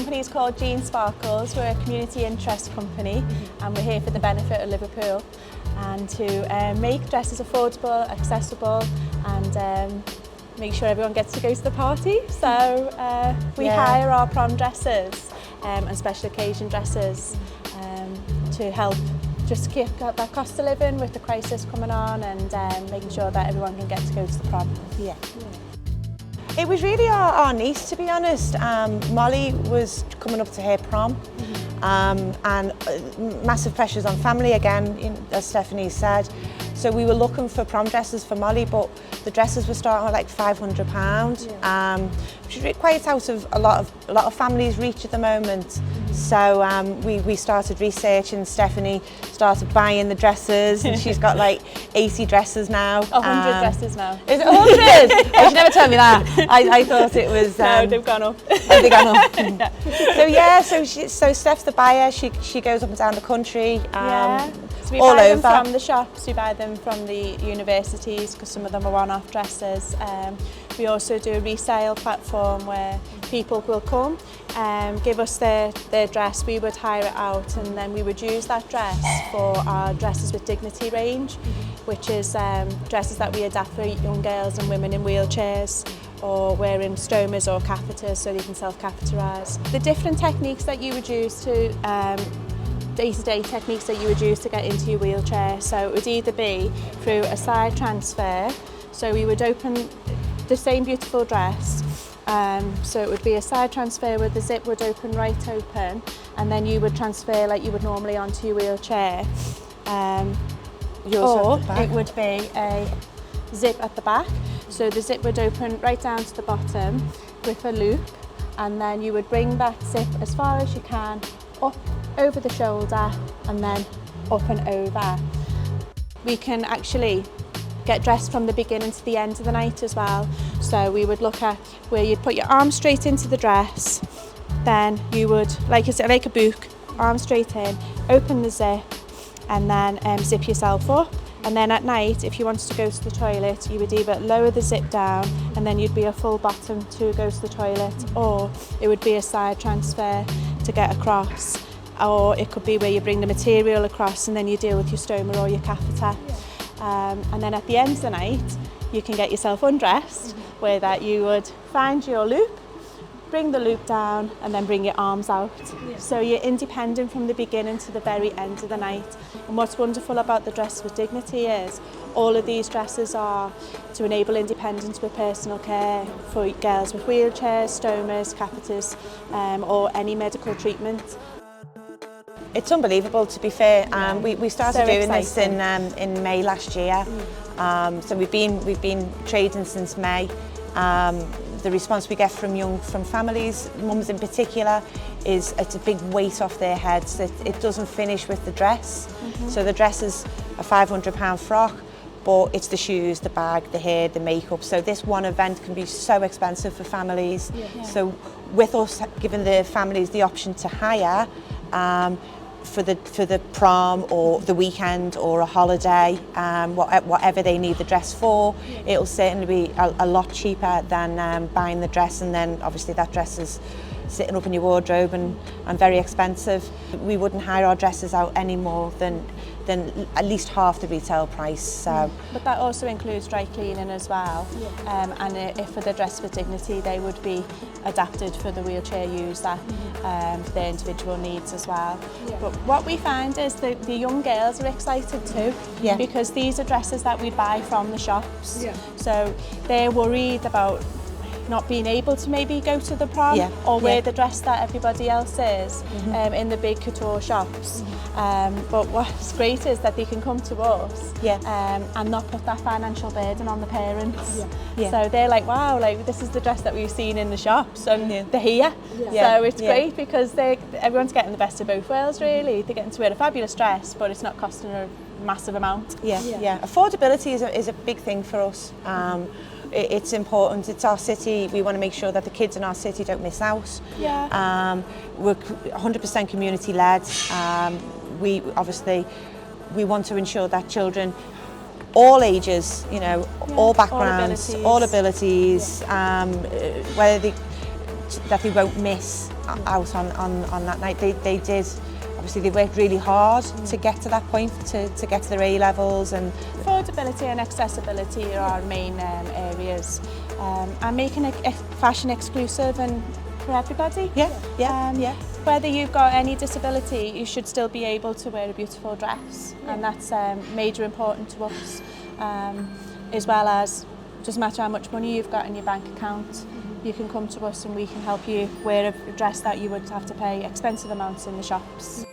company is called Jean Sparkles. We're a community interest company and we're here for the benefit of Liverpool and to make dresses affordable, accessible and make sure everyone gets to go to the party. So we hire our prom dresses and special occasion dresses to help just keep that cost of living with the crisis coming on and making sure that everyone can get to go to the prom. Yeah. It was really our niece, to be honest. Molly was coming up to her prom and massive pressures on family again, as Stephanie said. So we were looking for prom dresses for Molly, but the dresses were starting at like £500, which is quite out of a lot of families' reach at the moment. So we started researching. Stephanie started buying the dresses, and she's got like 80 dresses now. 100 dresses now. Is it 100? Oh, she never told me that. I thought it was. No, they've gone up. Oh, they've gone up. So yeah, so Steph's the buyer. She goes up and down the country. So we all buy over. them from the shops, we buy them from the universities because some of them are one-off dresses. We also do a resale platform where people will come, give us their dress, we would hire it out and then we would use that dress for our Dresses with Dignity range, which is dresses that we adapt for young girls and women in wheelchairs or wearing stomas or catheters so they can self-catheterise. The different techniques that you would use to day-to-day techniques that you would use to get into your wheelchair. So it would either be through a side transfer, so we would open the same beautiful dress, so it would be a side transfer where the zip would open right open and then you would transfer like you would normally onto your wheelchair. Or it would be a zip at the back, so the zip would open right down to the bottom with a loop and then you would bring that zip as far as you can up over the shoulder and then up and over. We can actually get dressed from the beginning to the end of the night as well. So we would look at where you'd put your arm straight into the dress, then you would, like a book, arm straight in, open the zip and then zip yourself up. And then at night, if you wanted to go to the toilet, you would either lower the zip down and then you'd be a full bottom to go to the toilet, or it would be a side transfer to get across, or it could be where you bring the material across and then you deal with your stoma or your catheter. And then at the end of the night, you can get yourself undressed, where that you would find your loop, bring the loop down and then bring your arms out. So you're independent from the beginning to the very end of the night. And what's wonderful about the Dress with Dignity is all of these dresses are to enable independence with personal care for girls with wheelchairs, stomas, catheters or any medical treatment. It's unbelievable, to be fair. We started So doing exciting. this in May last year. So we've been trading since May. The response we get from families, mums in particular, is it's a big weight off their heads. It doesn't finish with the dress. So the dress is a £500 frock, but it's the shoes, the bag, the hair, the makeup. So this one event can be so expensive for families. So with us giving the families the option to hire for the prom or the weekend or a holiday, whatever they need the dress for, it'll certainly be a lot cheaper than buying the dress, and then obviously that dress is sitting up in your wardrobe and very expensive. We wouldn't hire our dresses out any more than at least half the retail price. So. But that also includes dry cleaning as well, and if for the Dress with Dignity they would be adapted for the wheelchair user, for their individual needs as well. But what we find is that the young girls are excited too, because these are dresses that we buy from the shops, so they're worried about not being able to maybe go to the prom or wear the dress that everybody else is in the big couture shops. But what's great is that they can come to us and not put that financial burden on the parents. So they're like, wow, like this is the dress that we've seen in the shops and they're here. So it's great because everyone's getting the best of both worlds really. They're getting to wear a fabulous dress, but it's not costing a massive amount. Affordability is a big thing for us. It's important. It's our city. We want to make sure that the kids in our city don't miss out. We're 100% community led. We want to ensure that children, all ages, all backgrounds, all abilities, whether that they won't miss out on that night. They did, obviously they worked really hard to get to that point, to get to their A-levels. And affordability and accessibility are our main areas, and making it fashion exclusive and for everybody. Yeah. Whether you've got any disability, you should still be able to wear a beautiful dress, and that's major important to us, as well as, doesn't matter how much money you've got in your bank account, you can come to us and we can help you wear a dress that you would have to pay expensive amounts in the shops.